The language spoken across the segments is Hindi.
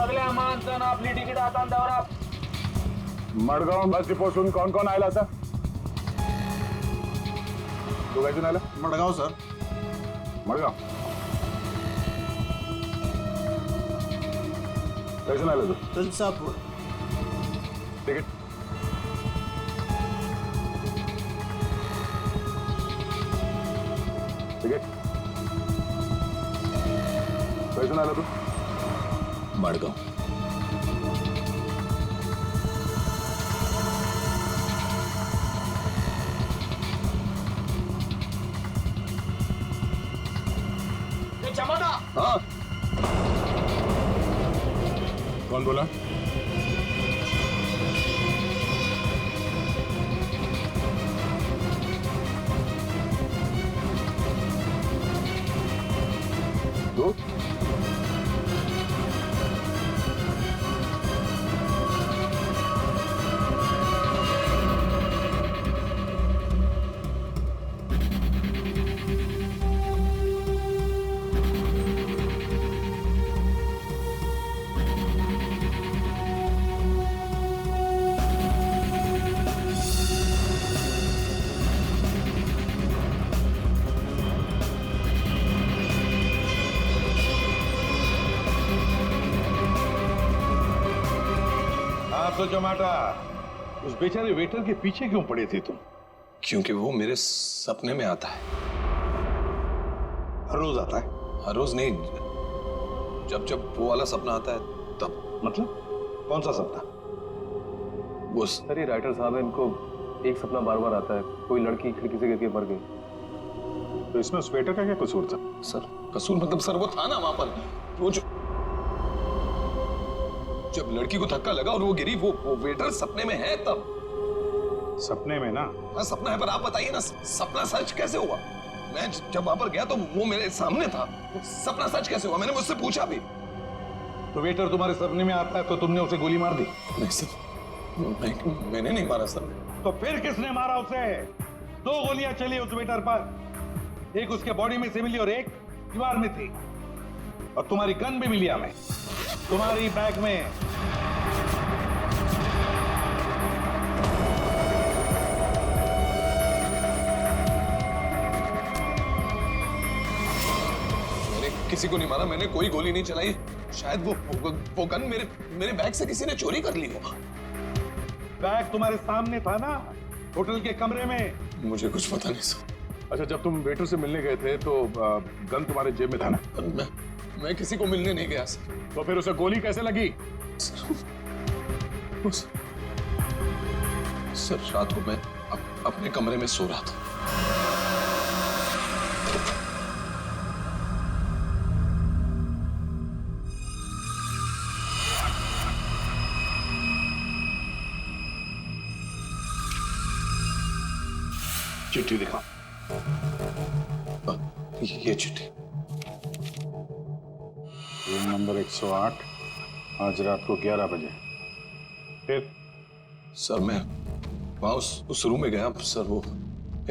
सगळ्या माणसानं आपली तिकीट आता अंधावर. मडगाव बस डिपोसून कोण कोण आयला सर? तू काय आला? मडगाव सर. मडगाव कैसून आला तू? तुलसापूर. तिकीट तिकीट कैसून आला तू? मडगाव. हाँ कौन बोला? तू? तो जमाटा, उस बेचारे वेटर के पीछे क्यों पड़े थे तुम? क्योंकि वो मेरे सपने में आता है. हर रोज आता है? हर रोज नहीं, जब जब वो वाला सपना आता है तब. मतलब कौन सा सपना? वो सर ये राइटर साहब है, इनको एक सपना बार बार आता है, कोई लड़की खिड़की से गिर के मर गई. तो इसमें उस वेटर का क्या कसूर था? सर कसूर मतलब सर वो था ना वहां पर, वो जो जब लड़की को धक्का लगा और वो गिरी, वो वेटर सपने में है तब. सपने में ना? हाँ सपना है, पर आप बताइए ना सपना सच कैसे हुआ? मैं जब वहां पर गया तो वो मेरे सामने था. सपना सच कैसे हुआ? मैंने मुझसे पूछा भी. तो वेटर तुम्हारे सपने में आता है तो तुमने उसे गोली मार दी? नहीं सर, मैंने नहीं मारा सर. तो फिर किसने मारा उसे? 2 गोलियां चली उस वेटर पर, एक उसके बॉडी में से मिली और एक दीवार में थी. और तुम्हारी गन भी मिली हमें, तुम्हारी बैग में. मैंने किसी को नहीं मारा, मैंने कोई गोली नहीं चलाई. शायद वो गन मेरे बैग से किसी ने चोरी कर ली हो. बैग तुम्हारे सामने था ना, होटल के कमरे में. मुझे कुछ पता नहीं सर. अच्छा, जब तुम वेटर से मिलने गए थे तो गन तुम्हारे जेब में था ना? मैं किसी को मिलने नहीं गया सर. तो फिर उसे गोली कैसे लगी? सर रात को मैं अपने कमरे में सो रहा था. चिट्ठी दिखा. ये चिट्ठी. रूम नंबर 108, आज रात को 11 बजे. फिर? सर मैं वहां उस रूम में गया सर. वो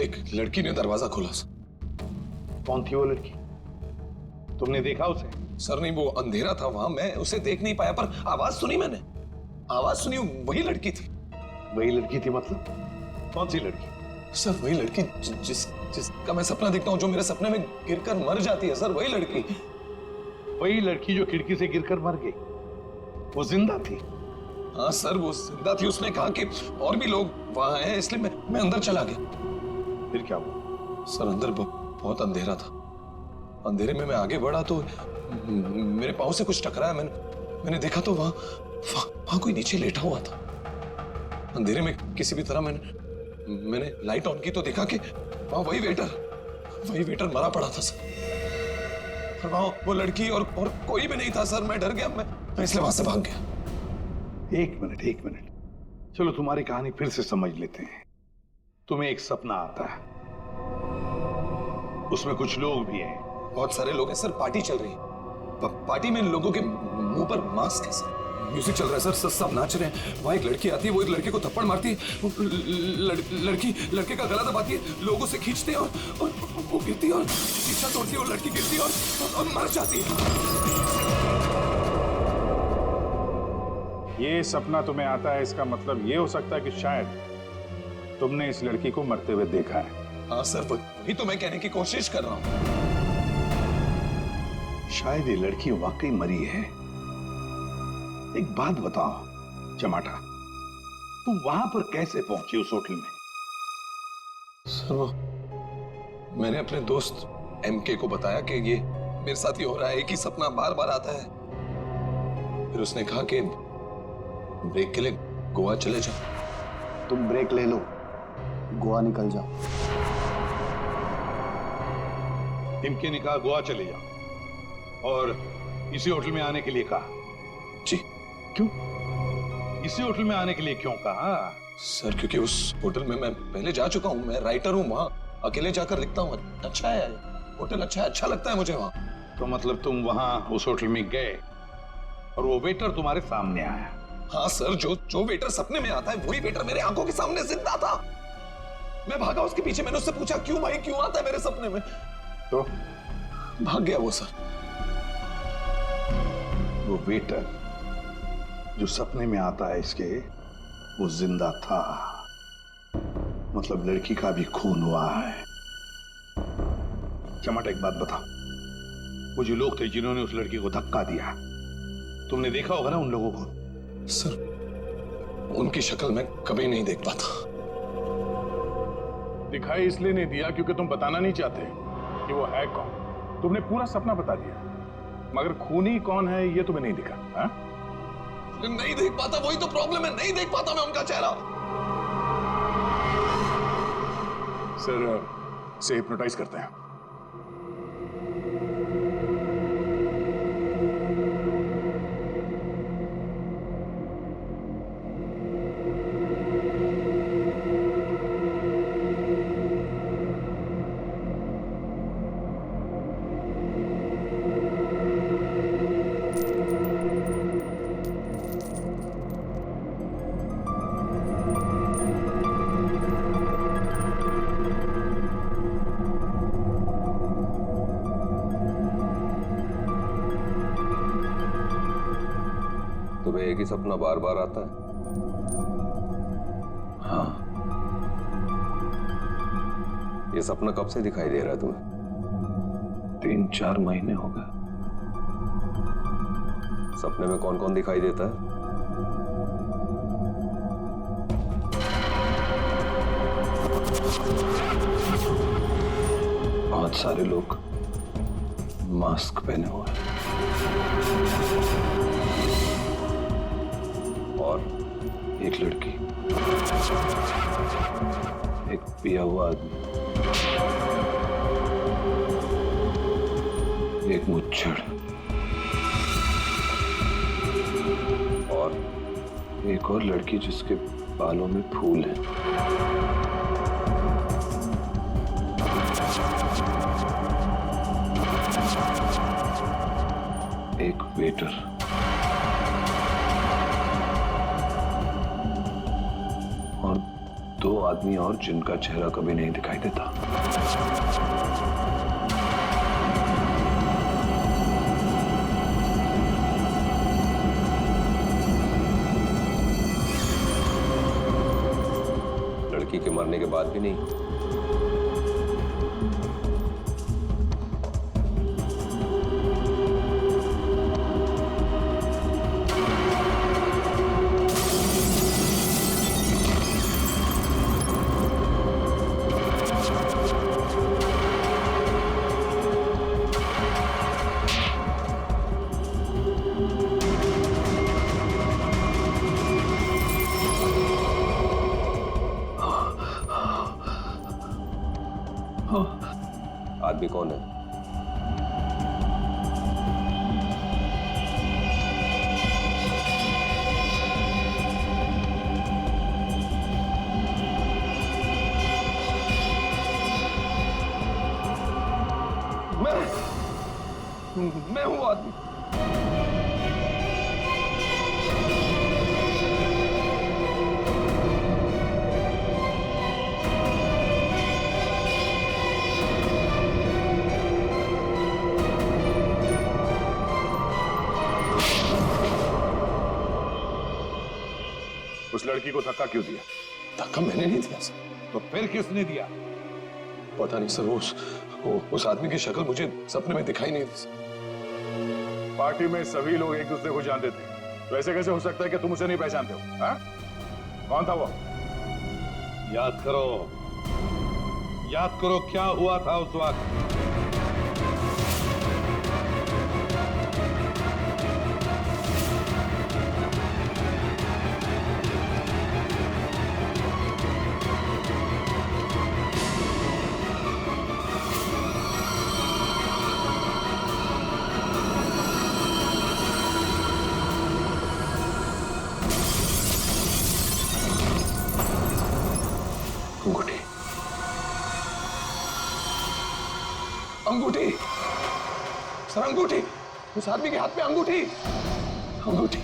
एक लड़की ने दरवाजा खोला सर. कौन थी वो लड़की? तुमने देखा उसे? सर नहीं, वो अंधेरा था वहां, मैं उसे देख नहीं पाया, पर आवाज सुनी मैंने. आवाज सुनी, वही लड़की थी. वही लड़की थी मतलब? कौन सी लड़की? सर वही लड़की जिसका मैं सपना देखता हूँ, जो मेरे सपने में गिरकर मर जाती है. सर वही लड़की. वही लड़की जो खिड़की से गिरकर मर गई, वो जिंदा थी? हाँ सर वो जिंदा थी. उसने कहा कि और भी लोग वहां हैं, इसलिए मैं अंदर चला गया. फिर क्या हुआ? सर अंदर बहुत अंधेरा था. अंधेरे में मैं आगे बढ़ा तो मेरे पाँव से कुछ टकराया. मैंने देखा तो वहां कोई नीचे लेटा हुआ था. अंधेरे में किसी भी तरह मैंने लाइट ऑन की तो देखा कि वहां वही वेटर मरा पड़ा था सर. और वहां वो लड़की और कोई भी नहीं था सर. मैं डर गया, मैं इसलिए वहां से भाग गया. एक मिनट, चलो तुम्हारी कहानी फिर से समझ लेते हैं. तुम्हें एक सपना आता है, उसमें कुछ लोग भी हैं. बहुत सारे लोग हैं सर. पार्टी चल रही है. पार्टी में लोगों के मुंह पर मास्क है सर. म्यूजिक चल रहा है सर. सब नाच रहे हैं. वहां एक लड़की आती है, वो एक लड़के को थप्पड़ मारती है. लड़की लड़के का गला दबाती है, लोगों से खींचते हैं और वो गिरती है और शीशा तोड़ती है. और लड़की गिरती है और मर जाती है. ये सपना तुम्हें आता है, इसका मतलब ये हो सकता है कि शायद तुमने इस लड़की को मरते हुए देखा है। हाँ सर, वही तो मैं कहने की कोशिश कर रहा हूँ। शायद ये लड़की वाकई मरी है। एक बात बताओ चमाटा, तुम वहां पर कैसे पहुंचे उस होटल में? सर वो मैंने अपने दोस्त एमके को बताया कि ये मेरे साथ ही हो रहा है, एक ही सपना बार बार आता है। फिर उसने कहा कि ब्रेक के लिए गोवा चले जाओ। तुम ब्रेक ले लो, गोवा निकल जाओ। इनके ने कहा गोवा चले जाओ और इसी होटल में आने के लिए कहा। जी। क्यों? इसी होटल में आने के लिए क्यों कहा? सर क्योंकि उस होटल में मैं पहले जा चुका हूँ, मैं राइटर हूँ, वहां अकेले जाकर लिखता हूँ। अच्छा है होटल, अच्छा लगता है मुझे वहां। तो मतलब तुम वहां उस होटल में गए और वो वेटर तुम्हारे सामने आया? हाँ सर, जो वेटर सपने में आता है वही वेटर मेरे आंखों के सामने जिंदा था। मैं भागा उसके पीछे, मैंने उससे पूछा क्यों भाई, क्यों आता है मेरे सपने में? तो भाग गया वो सर। वो वेटर जो सपने में आता है इसके, वो जिंदा था। मतलब लड़की का भी खून हुआ है। चमाटा एक बात बता, वो जो लोग थे जिन्होंने उस लड़की को धक्का दिया, तुमने देखा होगा ना उन लोगों को? सर उनकी शक्ल मैं कभी नहीं देख पाता। दिखाई इसलिए नहीं दिया क्योंकि तुम बताना नहीं चाहते कि वो है कौन। तुमने पूरा सपना बता दिया, मगर खूनी कौन है ये तुम्हें नहीं दिखा। हा? नहीं देख पाता, वही तो प्रॉब्लम है, नहीं देख पाता मैं उनका चेहरा। सर से हिप्नोटाइज करते हैं। तुम्हें एक ही सपना बार बार आता है? हाँ। ये सपना कब से दिखाई दे रहा है तुम्हें? 3-4 महीने हो गए। सपने में कौन कौन दिखाई देता है? बहुत सारे लोग मास्क पहने हुए हैं। और एक लड़की, एक पिया हुआ आदमी, एक मुच्छड़ और एक और लड़की जिसके बालों में फूल हैं। एक वेटर और 2 आदमी और जिनका चेहरा कभी नहीं दिखाई देता। लड़की के मरने के बाद भी नहीं? आदमी कौन है? मैं हूं आदमी। उस लड़की को धक्का क्यों दिया? धक्का मैंने नहीं दिया सर। तो फिर किसने दिया? पता नहीं सर, उस आदमी की शक्ल मुझे सपने में दिखाई नहीं दी सर। पार्टी में सभी लोग एक दूसरे को जानते थे, तो ऐसे कैसे हो सकता है कि तुम उसे नहीं पहचानते हो? हाँ? कौन था वो? याद करो क्या हुआ था उस वक्त। अंगूठी, अंगूठी सर, अंगूठी। उस आदमी के हाथ में अंगूठी, अंगूठी।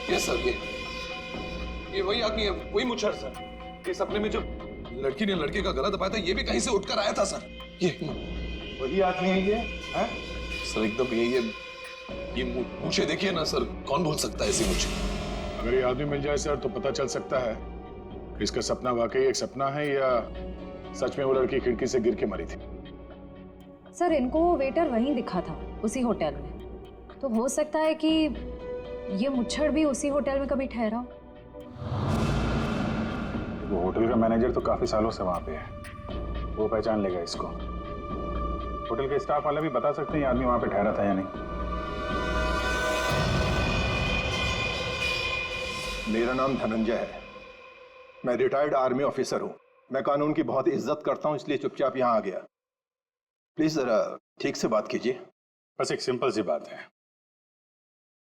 ये सर, ये वही आदमी है, वही मुच्छर सर। ये सपने में जो लड़की ने लड़के का गला दबाया था, ये भी कहीं से उठकर आया था सर। ये वही आदमी है ये? हैं? सर एकदम ये मूछे देखिए ना सर, कौन भूल सकता है ऐसी मूछे? अगर ये आदमी मिल जाए सर तो पता चल सकता है कि इसका सपना वाकई एक सपना है या सच में वो लड़की खिड़की से गिर के मरी थी। सर इनको वो वेटर वहीं दिखा था, उसी होटल में। तो हो सकता है कि ये मुच्छड़ भी उसी होटल में कभी ठहरा हो। वो होटल का मैनेजर तो काफी सालों से वहां पे है, वो पहचान लेगा इसको। होटल के स्टाफ वाले भी बता सकते हैं ये आदमी वहां पे ठहरा था या नहीं। मेरा नाम धनंजय है। मैं रिटायर्ड आर्मी ऑफिसर हूं। मैं कानून की बहुत इज्जत करता हूं, इसलिए चुपचाप यहां आ गया। प्लीज जरा ठीक से बात कीजिए। बस एक सिंपल सी बात है,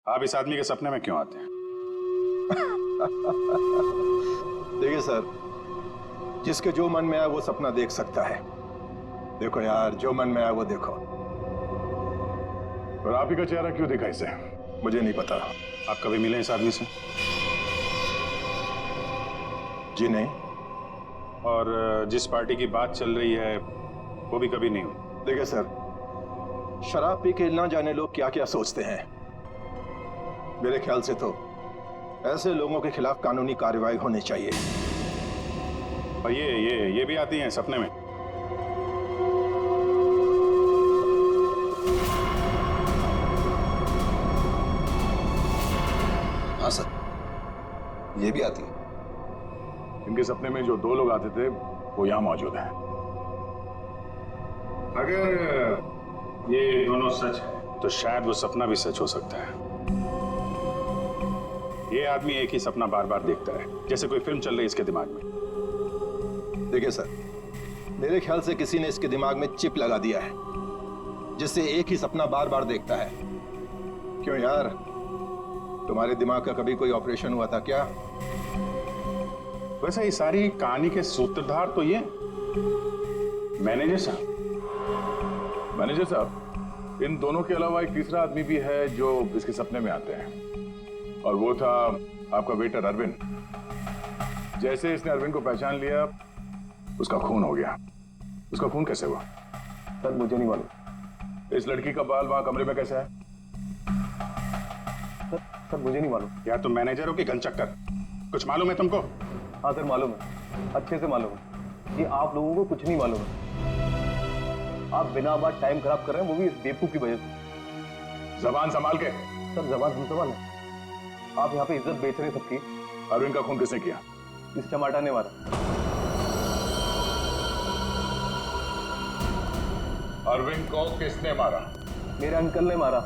आप इस आदमी के सपने में क्यों आते हैं? देखिए सर, जिसके जो मन में आए वो सपना देख सकता है। देखो यार, जो मन में आए वो देखो। और आप ही का चेहरा क्यों दिखा इसे? मुझे नहीं पता। आप कभी मिले इस आदमी से? जी नहीं। और जिस पार्टी की बात चल रही है वो भी कभी नहीं हुई? देखिए सर, शराब पी के ना जाने लोग क्या क्या सोचते हैं। मेरे ख्याल से तो ऐसे लोगों के खिलाफ कानूनी कार्रवाई होनी चाहिए। और ये भी आती हैं सपने में? हाँ सर, ये भी आती है। इनके सपने में जो दो लोग आते थे वो यहां मौजूद हैं। अगर ये दोनों सच है तो शायद वो सपना भी सच हो सकता है। ये आदमी एक ही सपना बार बार देखता है, जैसे कोई फिल्म चल रही है इसके दिमाग में। देखिए सर, मेरे ख्याल से किसी ने इसके दिमाग में चिप लगा दिया है, जिससे एक ही सपना बार बार देखता है। क्यों यार, तुम्हारे दिमाग का कभी कोई ऑपरेशन हुआ था क्या? वैसे ये सारी कहानी के सूत्रधार तो ये मैनेजर साहब। मैनेजर साहब, इन दोनों के अलावा एक तीसरा आदमी भी है जो इसके सपने में आते हैं, और वो था आपका वेटर अरविंद। जैसे इसने अरविंद को पहचान लिया, उसका खून हो गया। उसका खून कैसे हुआ? सर मुझे नहीं मालूम। इस लड़की का बाल वहां कमरे में कैसे है? सर मुझे नहीं मालूम। यार तुम मैनेजर हो कि घनचक्कर? कुछ मालूम है तुमको? हाँ सर मालूम है, अच्छे से मालूम है। ये आप लोगों को कुछ नहीं मालूम है। आप बिना बात टाइम खराब कर रहे हैं, वो भी इस बेवकूफ की वजह से। जबान संभाल के। सर जबान हम संभाल है। आप यहाँ पे इज्जत बेच रहे हैं सबकी। अरविंद का खून किसने किया? इस टमाटर ने मारा। अरविंद को किसने मारा? मेरे अंकल ने मारा।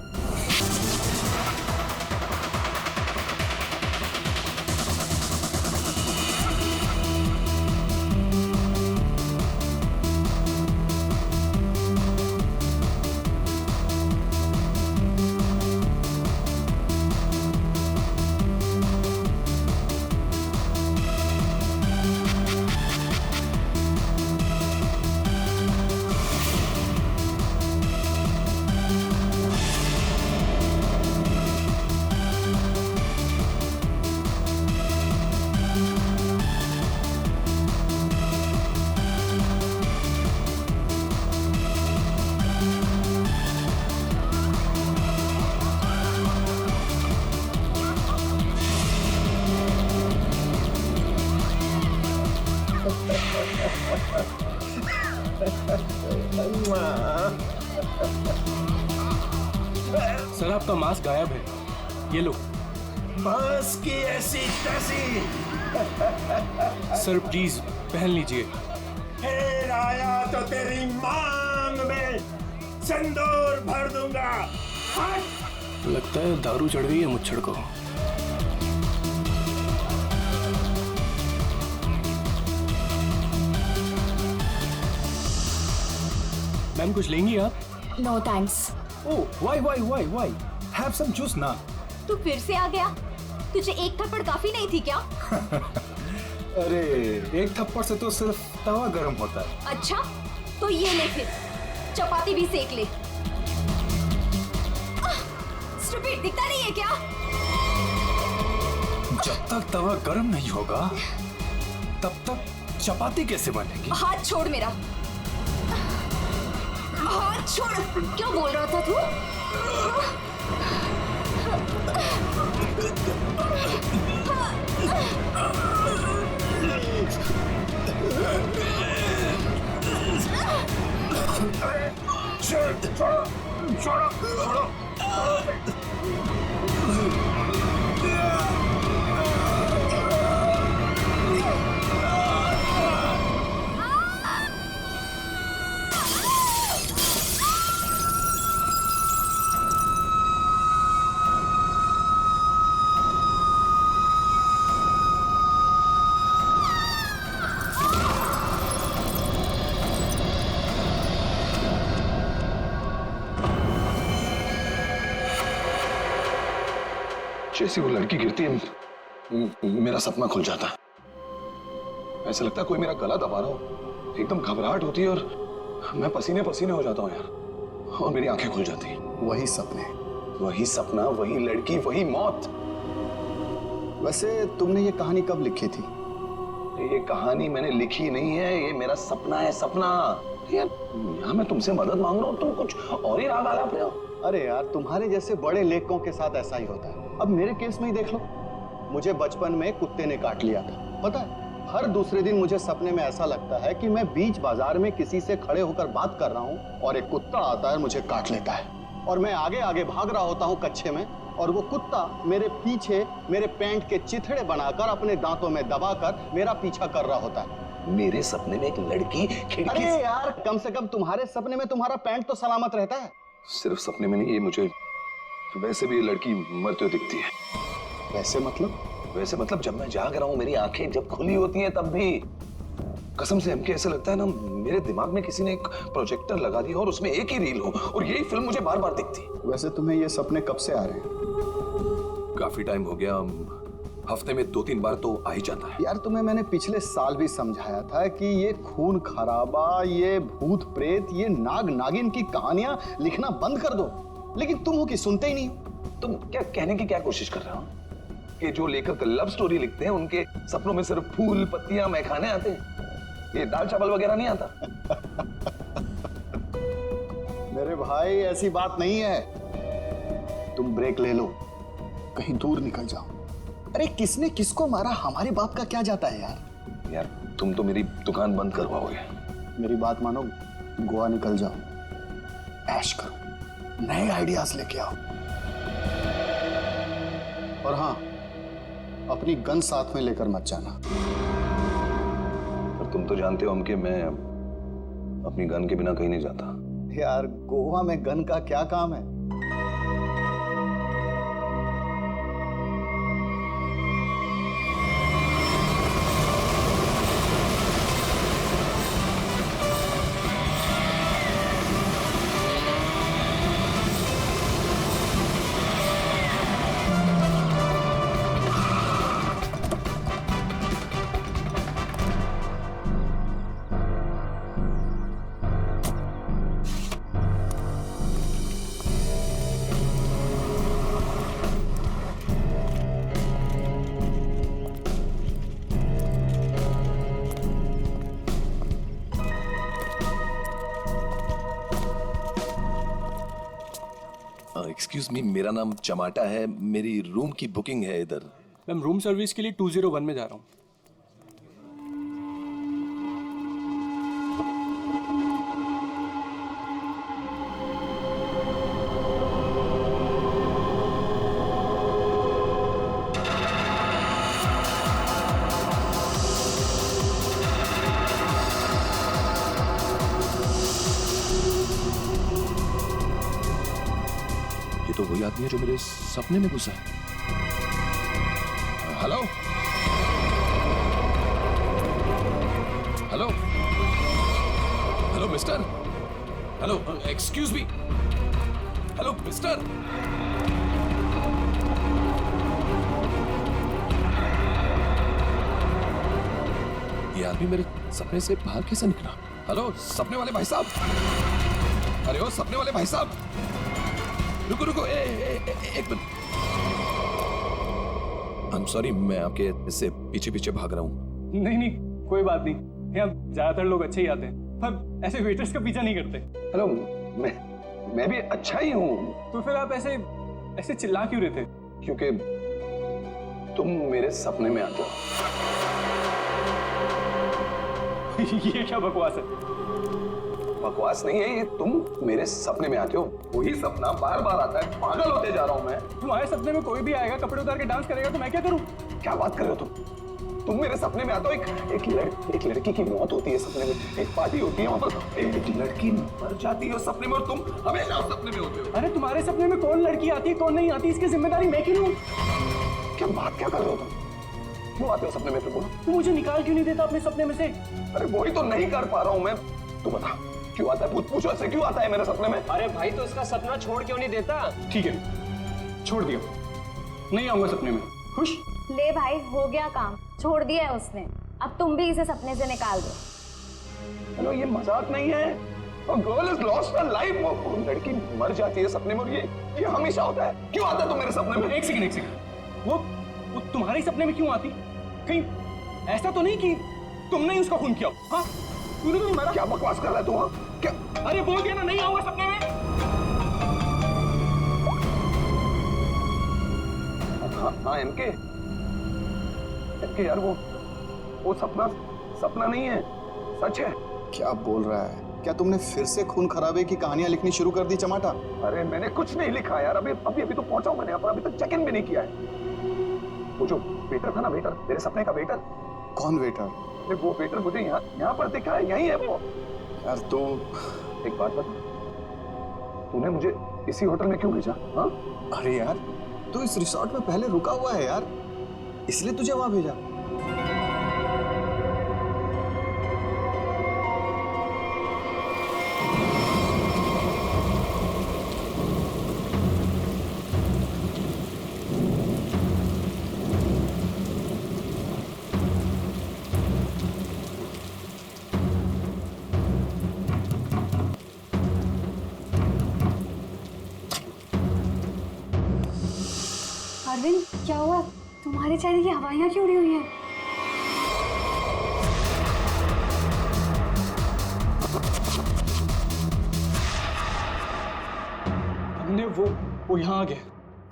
सर आपका मास्क गायब है, ये लो। बस की ऐसी तैसी। सर प्लीज पहन लीजिए। फिर आया तो तेरी मांग में सिंदूर भर दूंगा। हट! लगता है दारू चढ़ गई है मुच्छड़ को। मैम कुछ लेंगी आप? No thanks. Oh why have some juice ना। तू फिर से आ गया? तुझे एक थप्पड़ काफी नहीं थी क्या? अरे एक थप्पड़ से तो सिर्फ तवा गर्म होता है। अच्छा तो ये ले फिर, चपाती भी सेक ले। स्टूपिड, दिखता नहीं है क्या? जब तक तवा गर्म नहीं होगा तब तक चपाती कैसे बनेगी? हाथ छोड़ मेरा, हाथ छोड़। क्या बोल रहा था तू? छोड़ो। जैसी वो लड़की गिरती है मेरा सपना खुल जाता है। ऐसा लगता है कोई मेरा गला दबा रहा हो। एकदम घबराहट होती है और मैं पसीने पसीने हो जाता हूँ यार, और मेरी आंखें खुल जाती हैं। वही सपने, वही सपना, वही लड़की, वही मौत। वैसे तुमने ये कहानी कब लिखी थी? ये कहानी मैंने लिखी नहीं है, ये मेरा सपना है, सपना। यार यहाँ मैं तुमसे मदद मांग रहा हूँ, तुम कुछ और ही राग आलाप रहे हो। अरे यार, तुम्हारे जैसे बड़े लेखकों के साथ ऐसा ही होता है। अब मेरे केस में ही देख लो, मुझे बचपन में कुत्ते ने काट लिया था। पता है, हर दूसरे दिन मुझे सपने में ऐसा लगता है कि मैं बीच बाजार में किसी से खड़े होकर बात कर रहा हूँ और एक कुत्ता आता है, मुझे काट लेता है और मैं आगे आगे भाग रहा होता हूँ कच्चे में, और वो कुत्ता मेरे पीछे मेरे पैंट के चिथड़े बनाकर अपने दांतों में दबाकर मेरा पीछा कर रहा होता है। मेरे सपने में एक लड़की खिड़की अरे यार, कम से कम तुम्हारे सपने में तुम्हारा पैंट तो सलामत रहता है। सिर्फ सपने में नहीं, ये मुझे वैसे भी ये लड़की मरते हुए दिखती है। वैसे मतलब? वैसे मतलब जब मैं जाग रहा हूँ, मेरी आंखें जब खुली होती हैं तब भी कसम से हमके ऐसा लगता है ना, मेरे दिमाग में किसी ने एक प्रोजेक्टर लगा दिया और उसमें एक ही रील हो और यही फिल्म मुझे बार बार दिखती। वैसे तुम्हें ये सपने कब से आ रहे हैं? काफी टाइम हो गया, हफ्ते में 2-3 बार तो आ ही जाता है। यार तुम्हें मैंने पिछले साल भी समझाया था कि ये खून खराबा, ये भूत प्रेत, ये नाग नागिन की कहानियां लिखना बंद कर दो, लेकिन तुम हो कि सुनते ही नहीं हो। तुम क्या कहने की क्या कोशिश कर रहे हो कि जो लेखक लव स्टोरी लिखते हैं उनके सपनों में सिर्फ फूल पत्तियां मैखाने आते हैं, ये दाल चावल वगैरह नहीं आता? मेरे भाई ऐसी बात नहीं है, तुम ब्रेक ले लो, कहीं दूर निकल जाओ। अरे किसने किसको मारा, हमारे बाप का क्या जाता है यार। यार तुम तो मेरी दुकान बंद करवाओगे। मेरी बात मानो, गोवा निकल जाओ, ऐश करो, नए आइडियाज लेके आओ, और हाँ, अपनी गन साथ में लेकर मत जाना। और तुम तो जानते हो हम कि मैं अपनी गन के बिना कहीं नहीं जाता। यार गोवा में गन का क्या काम है? एक्सक्यूज मी, मेरा नाम चमाटा है, मेरी रूम की बुकिंग है इधर। मैम रूम सर्विस के लिए 201 में जा रहा हूँ। आदमी है जो मेरे सपने में घुसा है। Hello hello hello mister, hello excuse me, hello mister. ये आदमी मेरे सपने से बाहर कैसे निकला? हेलो सपने वाले भाई साहब, अरे ओ सपने वाले भाई साहब, रुको रुको, एक मिनट। आई एम सॉरी, मैं आपके इससे पीछे पीछे भाग रहा हूँ। नहीं नहीं, कोई बात नहीं, यहाँ ज्यादातर लोग अच्छे ही आते हैं, पर ऐसे वेटर्स का पीछा नहीं करते। हेलो, मैं भी अच्छा ही हूँ। तो फिर आप ऐसे ऐसे चिल्ला क्यों रहे थे? क्योंकि तुम मेरे सपने में आते हो। ये क्या बकवास है? बकवास नहीं है ये, तुम मेरे सपने में आते हो, वही सपना बार बार आता है, पागल होते जा रहा हूँ मैं। तुम्हारे सपने में कोई भी आएगा, कपड़े उतार के डांस करेगा, तो मैं क्या करूँ? क्या बात कर रहे हो तुम मेरे सपने में आते हो, एक लड़की की मौत होती है सपने में, एक पार्टी होती है, वहां पर एक लड़की मर जाती है सपने में, और तुम हमेशा सपने में होते हो। अरे तुम्हारे सपने में कौन लड़की आती है कौन नहीं आती, इसकी जिम्मेदारी मैं क्यों लूं? क्या बात क्या कर रहे हो तुम? क्यों आते हो सपने में? बोलो। तू मुझे निकाल क्यों नहीं देता अपने सपने में से? अरे वही तो नहीं कर पा रहा हूँ मैं। तू बता क्यों आता है? पूछो ऐसे क्यों आता है मेरे सपने में? अरे भाई, तो इसका सपना छोड़ क्यों नहीं देता? ठीक है, छोड़ दिया, नहीं आऊंगा सपने में। खुश? ले भाई, हो गया काम, छोड़ दिया है उसने, अब तुम भी इसे सपने से निकाल दो। हेलो, ये मजाक नहीं है। Girl is lost her life, वो लड़की मर जाती है सपने में, और ये हमेशा होता है। क्यों आता है तुम मेरे सपने में? एक सेकंड, वो तुम्हारे सपने में क्यों आती? कहीं ऐसा तो नहीं कि तुमने ही उसका खून किया? हाँ, तूने तो नहीं मारा। क्या बकवास कर रहा है तू? हाँ क्या? अरे बोल दिया ना, नहीं आऊंगा सपने में। हाँ एमके यार, वो सपना नहीं है, सच है। क्या बोल रहा है? क्या तुमने फिर से खून खराबे की कहानियां लिखनी शुरू कर दी चमाटा? अरे मैंने कुछ नहीं लिखा यार, अभी तो पहुंचा हूं मैंने यहाँ पर, अभी तक चेक इन भी नहीं किया है। वो जो वेटर था ना, वेटर, तेरे सपने का वेटर। कौन वेटर? अरे वो वेटर मुझे यहाँ पर दिखा है, यही है वो। यार तो एक बात बता, तूने मुझे इसी होटल में क्यों भेजा? हाँ? अरे यार, तू इस रिसोर्ट में पहले रुका हुआ है यार, इसलिए तुझे वहां भेजा। अरविंद, क्या हुआ? तुम्हारे चेहरे की हवाइयाँ क्यों उड़ी हुई हैं? अनन्या, वो यहाँ आ गया।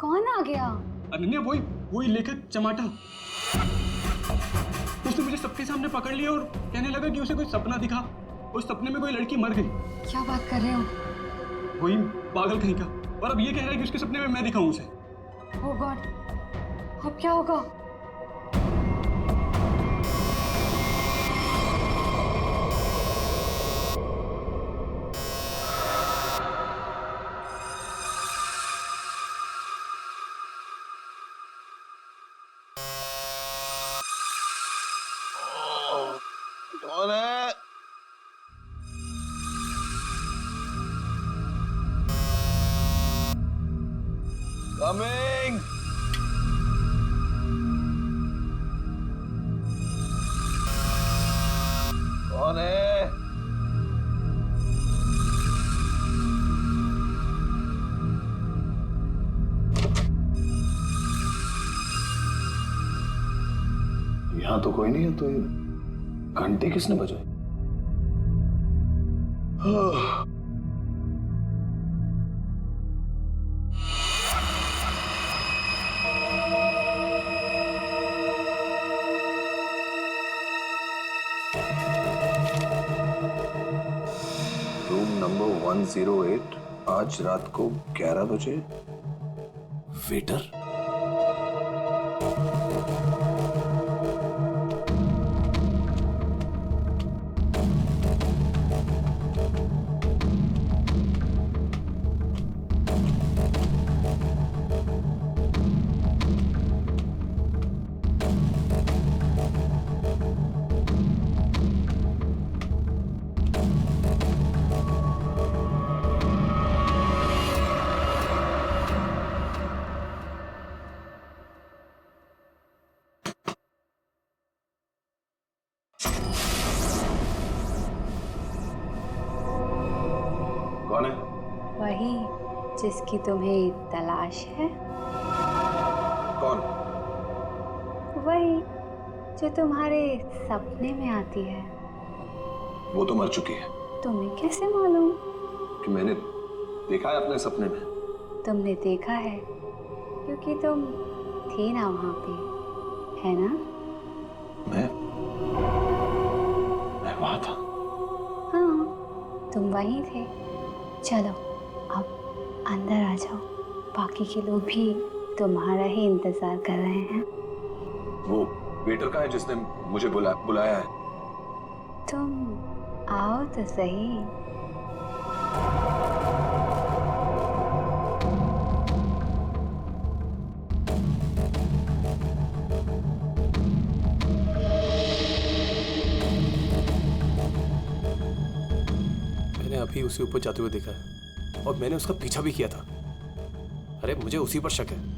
कौन आ गया? अनन्या, वही लेखक चमाटा। उसने मुझे सबके सामने पकड़ लिया और कहने लगा कि उसे कोई सपना दिखा, उस सपने में कोई लड़की मर गई। क्या बात कर रहे हो? वही पागल कहीं का, और अब ये कह रहा है कि उसके सपने में मैं दिखाऊं उसे। ओह गॉड, अब क्या होगा? कौन है? कमिंग। कौन है? यहाँ तो कोई नहीं है, तो घंटी किसने बजाई? रूम नंबर 108, आज रात को 11 बजे। वेटर? कौन है? वही जिसकी तुम्हें तलाश है। कौन? वही जो तुम्हारे सपने में आती है। वो तो मर चुकी है। तुम्हें कैसे मालूम? कि मैंने देखा है अपने सपने में। तुमने देखा है क्योंकि तुम थे ना वहां पे, है ना? मैं वहां था। हाँ, तुम वहीं थे। चलो अब अंदर आ जाओ, बाकी के लोग भी तुम्हारा ही इंतजार कर रहे हैं। वो वेटर का है जिसने मुझे बुलाया है। तुम आओ तो सही। मैंने अभी उसे ऊपर जाते हुए देखा है और मैंने उसका पीछा भी किया था। अरे मुझे उसी पर शक है।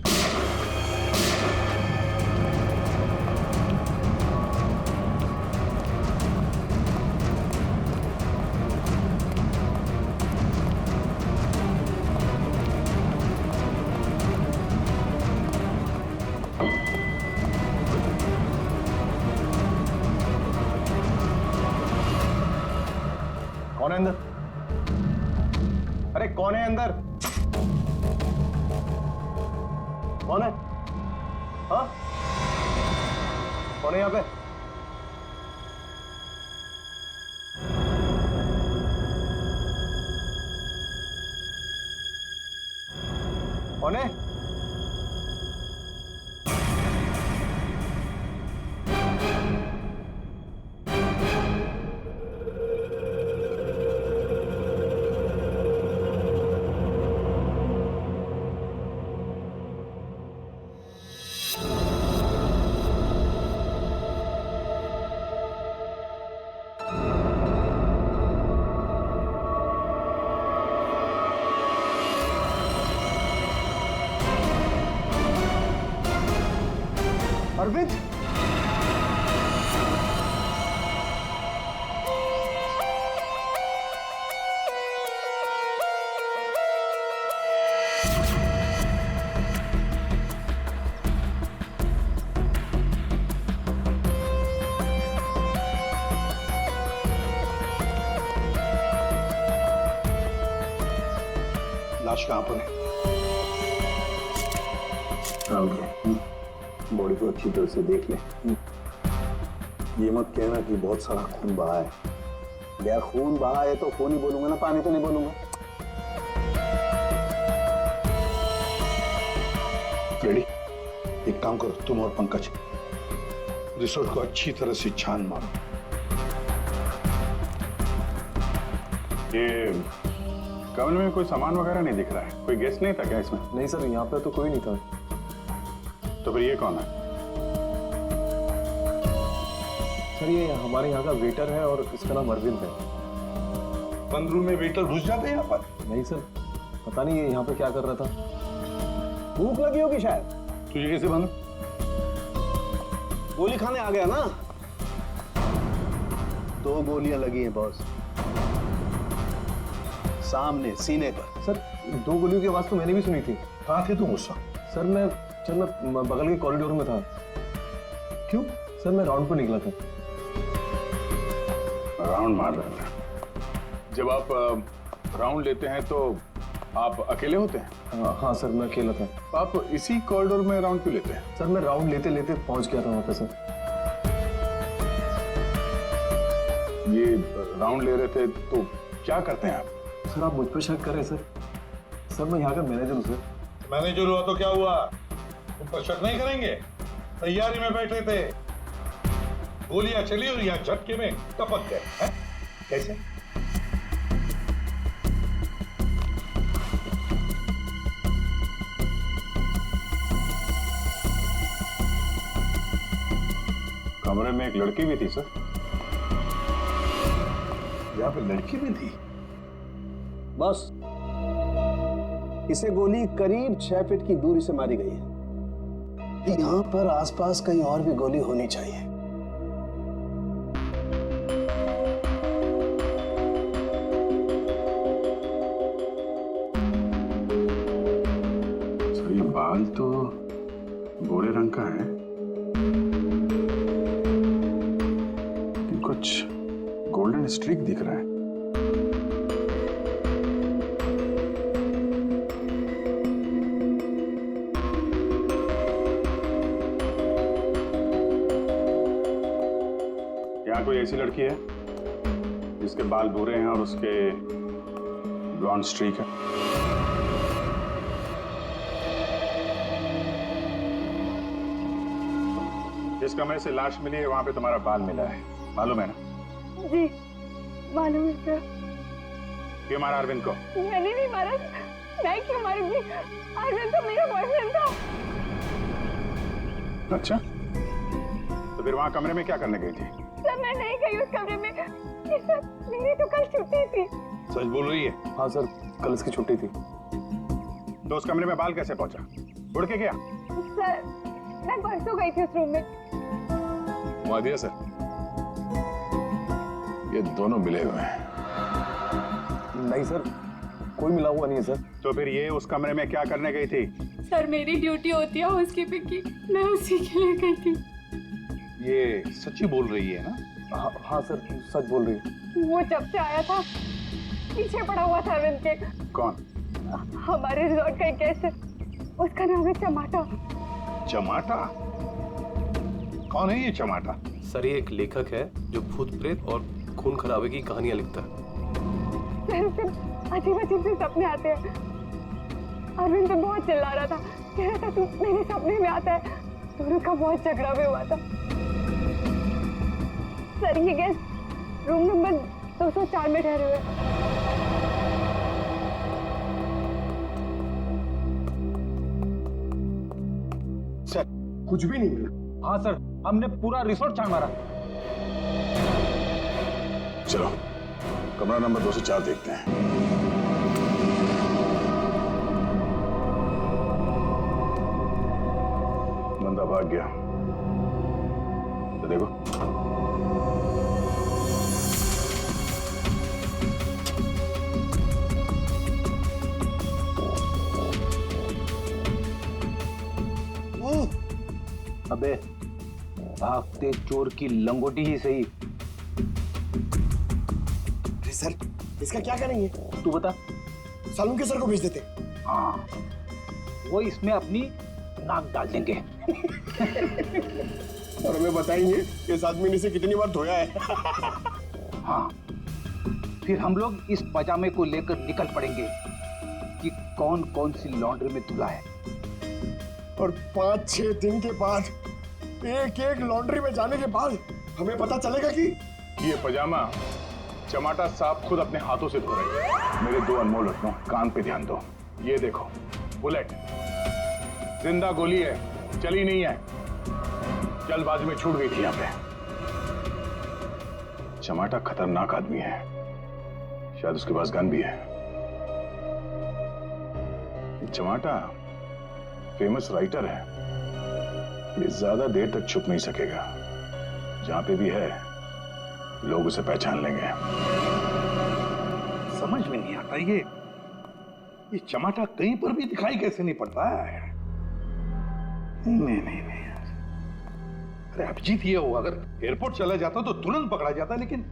कौन है अंदर? अरे कौन है अंदर? कौन है? हाँ? कौन है यहाँ पे? कौन है? अरविंद? लाश कहां पर है? बॉडी को अच्छी तरह से देख ले। ये मत कहना कि बहुत सारा खून बहा है। यार खून बहा है तो खून ही बोलूंगा ना, पानी तो नहीं बोलूंगा। रेडी? एक काम करो, तुम और पंकज रिसोर्ट को अच्छी तरह से छान मारो। ये कमरे में कोई सामान वगैरह नहीं दिख रहा है? कोई गेस्ट नहीं था क्या इसमें? नहीं सर, यहाँ पे तो कोई नहीं था। तो फिर ये कौन है? सर ये हमारे यहाँ का वेटर है और इसका नाम अरविंद है। बंद रूम में वेटर घुस जाते हैं यहाँ पर? नहीं सर, पता नहीं ये यहाँ पे क्या कर रहा था। भूख लगी होगी शायद। तुझे कैसे मालूम? गोली खाने आ गया ना। 2 गोलियां लगी हैं बॉस, सामने सीने पर। सर 2 गोलियों की आवाज तो मैंने भी सुनी थी। कहाँ थे तुम उस वक्त? सर मैं बगल के कॉरिडोर में था। क्यों? सर मैं राउंड पर निकला था। राउंड मार रहे थे? जब आप राउंड लेते हैं तो आप अकेले होते हैं? हाँ सर मैं अकेला था। आप इसी कॉरिडोर में राउंड क्यों लेते हैं? सर मैं राउंड लेते लेते पहुंच गया था वहां पे सर। ये राउंड ले रहे थे तो क्या करते हैं आप? सर आप मुझ पर शक कर रहे हैं सर। सर मैं यहाँ का मैनेजर हूँ सर। मैनेजर हुआ तो क्या हुआ? तुम पर शक नहीं करेंगे? तैयारी में बैठे थे, गोलियां चली और यहाँ झटके में टपक गए हैं? कैसे? कमरे में एक लड़की भी थी सर। यहाँ पे लड़की भी थी? बस इसे गोली करीब 6 फीट की दूरी से मारी गई है। यहाँ पर आसपास कहीं और भी गोली होनी चाहिए। बाल तो गोरे रंग का है, लेकिन कुछ गोल्डन स्ट्रीक दिख रहा है। यहाँ कोई ऐसी लड़की है जिसके बाल भूरे हैं और उसके ब्लॉन्ड स्ट्रीक है? जिस कमरे से लाश मिली है वहां पे तुम्हारा बाल मिला है, मालूम है ना? जी मालूम है सर। क्यों मारा अरविंद को? मैंने नहीं मारा। मैं क्यों मारूंगी? अरविंद तो मेरा बॉयफ्रेंड था। अच्छा, तो फिर वहां कमरे में क्या करने गई थी? सर मैं नहीं गई उस कमरे में। सर मेरी तो कल छुट्टी थी। सच बोल रही है? हाँ सर, कल इसकी छुट्टी थी। तो उस कमरे में बाल कैसे पहुंचा? उड़ के गया? सर मैं परसों गई थी उस रूम में। वादिया सर, ये दोनों मिले हुए हैं। नहीं सर, कोई मिला हुआ नहीं है सर। तो फिर ये उस कमरे में क्या करने गई थी? सर मेरी ड्यूटी होती है हाउसकीपिंग की, मैं उसी के लिए गई थी। ये सच्ची बोल रही है ना? हाँ सर, सच बोल रही है। वो जब से आया था पीछे पड़ा हुआ था अरविंद के। कौन? हमारे रिजॉर्ट का एक गेस्ट है, उसका नाम है चमाटा। चमाटा? कौन है ये चमाटा? सर ये एक लेखक है जो भूत प्रेत और खून खराबे की कहानियां लिखता है। सर उसे अजीब अजीब से सपने आते हैं। अरविंद तो बहुत चिल्ला रहा था, कह रहा था तू मेरे सपने में आता है। दोनों का बहुत झगड़ा भी हुआ था। सर ये गेस्ट रूम नंबर 204 में ठहरे हुए। सर कुछ भी नहीं मिला। हाँ सर, हमने पूरा रिसोर्ट छान मारा। चलो कमरा नंबर 204 देखते हैं। बंदा भाग गया, तो देखो। अबे भागते चोर की लंगोटी ही सही। अरे सर, इसका क्या करेंगे? तू बता। सालू के सर को भेज देते। हाँ, वो इसमें अपनी नाक डाल देंगे। और हमें बताएंगे इस आदमी ने इसे कितनी बार धोया है। हाँ, फिर हम लोग इस पजामे को लेकर निकल पड़ेंगे कि कौन कौन सी लॉन्ड्री में धुला है। और 5-6 दिन के बाद, एक एक लॉन्ड्री में जाने के बाद हमें पता चलेगा कि ये पजामा चमाटा साहब खुद अपने हाथों से धो रहे हैं। मेरे 2 अनमोल रत्नों, कान पे ध्यान दो। ये देखो, बुलेट जिंदा गोली है, चली नहीं है, जल्दबाजी में छूट गई थी यहाँ पे। चमाटा खतरनाक आदमी है, शायद उसके पास गन भी है। चमाटा फेमस राइटर है, ये ज्यादा देर तक छुप नहीं सकेगा। जहां पे भी है लोग उसे पहचान लेंगे। समझ में नहीं आता ये चमाटा कहीं पर भी दिखाई कैसे नहीं पड़ता है। नहीं यार। अरे अभिजीत ये हो, अगर एयरपोर्ट चला जाता तो तुरंत पकड़ा जाता, लेकिन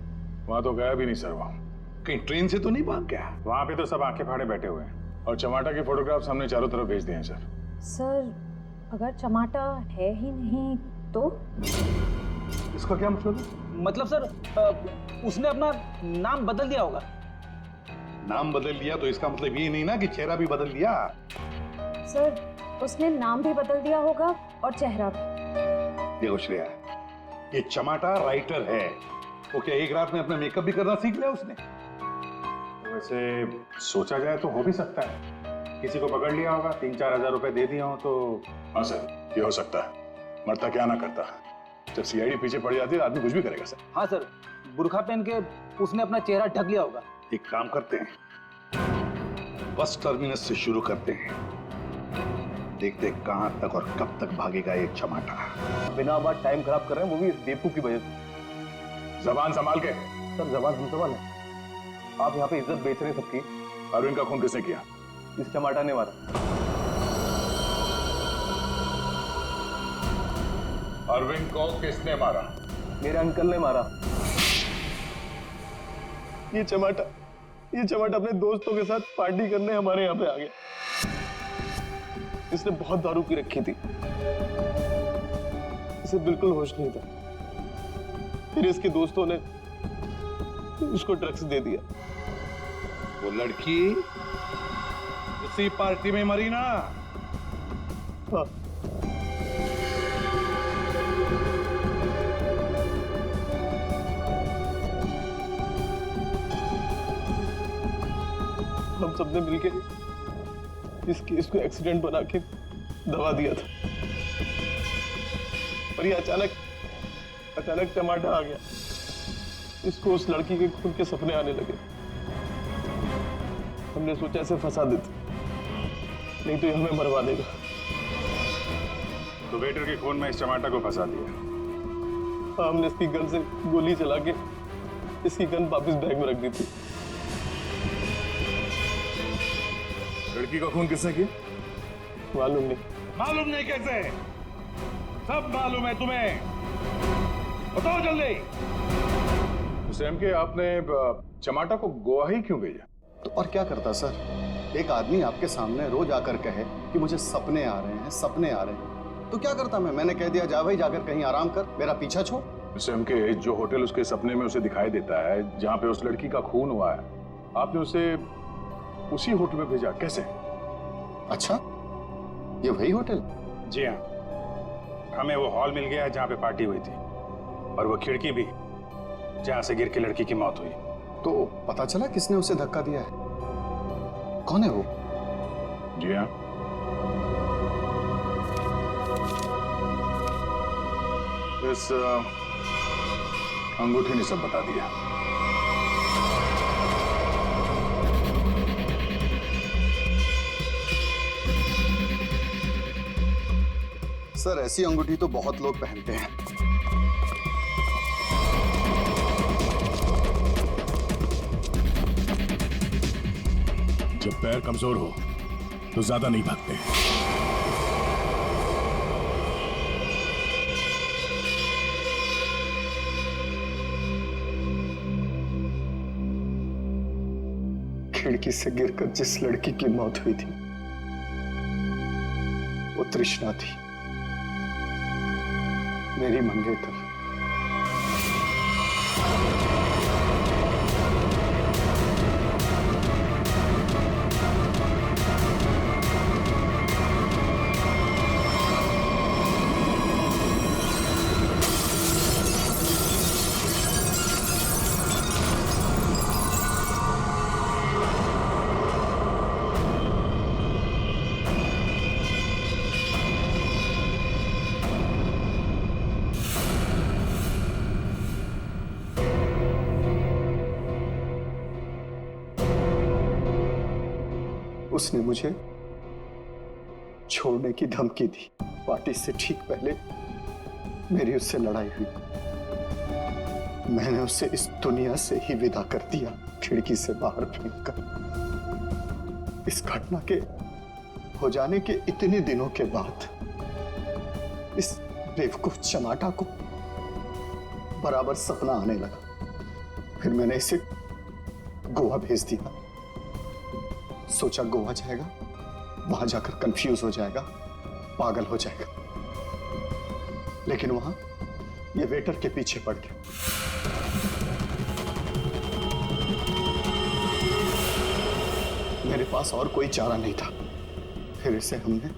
वहां तो गया भी नहीं सर। वो कहीं ट्रेन से तो नहीं भाग गया? वहां पे तो सब आंखें फाड़े बैठे हुए हैं और चमाटा के फोटोग्राफ्स हमने चारों तरफ भेज दिए हैं सर। सर अगर चमाटा है ही नहीं तो? इसका क्या मतलब है? मतलब सर, उसने अपना नाम बदल दिया होगा। नाम बदल दिया तो इसका मतलब ये नहीं ना कि चेहरा भी बदल दिया। सर उसने नाम भी बदल दिया होगा और चेहरा भी। देखो श्रेया, ये चमाटा राइटर है, वो क्या एक रात में अपना मेकअप भी करना सीख लिया उसने? वैसे सोचा जाए तो हो भी सकता है, किसी को पकड़ लिया होगा, 3-4 हजार रुपए दे दिया हो तो। हाँ सर, ये हो सकता है। मरता क्या ना करता, जब सीआईडी पीछे पड़ जाती है आदमी कुछ भी करेगा सर। हाँ सर, बुर्खा पहन के उसने अपना चेहरा ढक लिया होगा। एक काम करते हैं, बस टर्मिनस से शुरू करते हैं, देखते हैं कहां तक और कब तक भागेगा ये चमाटा। बिना बात टाइम खराब कर रहे हैं, वो भी इस बेवकूफ की वजह से। जबान संभाल के। सर जबान हम संभाल है, आप यहाँ पे इज्जत बेच रहे हैं सबकी। अरविंद का खून किसने किया? इस चमाटा ने मारा। अरविंद को किसने मारा? मेरे अंकल ने मारा। ये चमाटा अपने दोस्तों के साथ पार्टी करने हमारे यहाँ पे आ गया। इसने बहुत दारू पी रखी थी, इसे बिल्कुल होश नहीं था। फिर इसके दोस्तों ने इसको ड्रग्स दे दिया। वो लड़की उसी पार्टी में मरी ना? हाँ। हम सबने मिलके इस केस को एक्सीडेंट बना के दबा दिया था, और ये अचानक टमाटर आ गया। इसको उस लड़की के खून के सपने आने लगे। हमने सोचा इसे फंसा देते, नहीं तो ये हमें मरवा देगा। तो वेटर के खून में इस टमाटर को फंसा दिया। हाँ, हमने इसकी गन से गोली चला के इसकी गन वापस बैग में रख दी थी। लड़की का खून किसने किया? मालूम नहीं। मालूम नहीं कैसे? सब मालूम है तुम्हें, बताओ जल्दी। सैम के आपने चमाटा को गोवा ही क्यों भेजा? तो और क्या करता सर? एक आदमी आपके सामने रोज आकर कहे कि मुझे सपने आ रहे हैं, सपने आ रहे हैं, तो क्या करता मैंने कह दिया जा भाई जाकर कहीं आराम कर, मेरा पीछा छोड़। सैम के जो होटल उसके सपने में उसे दिखाई देता है, जहां पे उस लड़की का खून हुआ है, आपने उसे उसी होटल में भेजा कैसे? अच्छा, ये वही होटल? जी हाँ, हमें वो हॉल मिल गया जहाँ पे पार्टी हुई थी, और वो खिड़की भी जहाँ से गिर के लड़की की मौत हुई। तो पता चला किसने उसे धक्का दिया है? कौन है वो? जी हाँ, इस अंगूठी ने सब बता दिया। सर, ऐसी अंगूठी तो बहुत लोग पहनते हैं। जब पैर कमजोर हो तो ज्यादा नहीं भागते। खिड़की से गिरकर जिस लड़की की मौत हुई थी वो तृष्णा थी, मेरी मंगेतर। उसने मुझे छोड़ने की धमकी दी। पार्टी से ठीक पहले मेरी उससे लड़ाई हुई। मैंने उसे इस दुनिया से ही विदा कर दिया, खिड़की से बाहर फेंककर। इस घटना के हो जाने के इतने दिनों के बाद इस बेवकूफ चमाटा को बराबर सपना आने लगा। फिर मैंने इसे गोवा भेज दिया। सोचा गोवा जाएगा, वहां जाकर कंफ्यूज हो जाएगा, पागल हो जाएगा, लेकिन वहां ये वेटर के पीछे पड़ गया। मेरे पास और कोई चारा नहीं था। फिर इसे हमने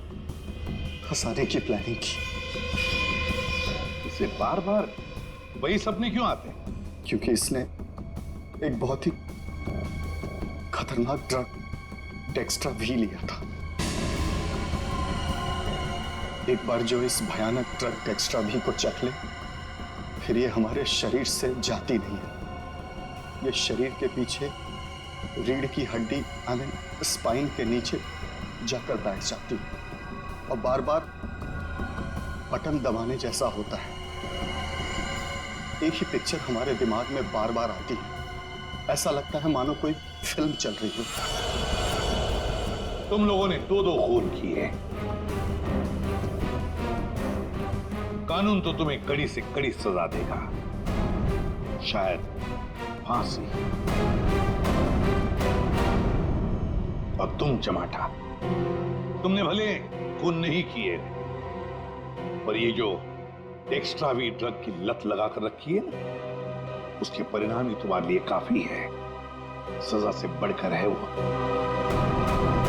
फंसाने की प्लानिंग की। इसे बार बार वही सपने क्यों आते हैं? क्योंकि इसने एक बहुत ही खतरनाक ड्रग डेक्स्ट्रा भी लिया था। एक बार जो इस भयानक ड्रग डेक्स्ट्रा भी को चख ले, फिर ये हमारे शरीर से जाती नहीं है। ये शरीर के पीछे रीढ़ की हड्डी स्पाइन के नीचे जाकर बैठ जाती है और बार बार बटन दबाने जैसा होता है। एक ही पिक्चर हमारे दिमाग में बार बार आती है। ऐसा लगता है मानो कोई फिल्म चल रही हो। तुम लोगों ने दो खून किए, कानून तो तुम्हें कड़ी से कड़ी सजा देगा, शायद फांसी। और तुम चमाटा, तुमने भले खून नहीं किए, पर ये जो एक्स्ट्रा वी ड्रग की लत लगाकर रखी है ना, उसके परिणाम ही तुम्हारे लिए काफी है। सजा से बढ़कर है वो।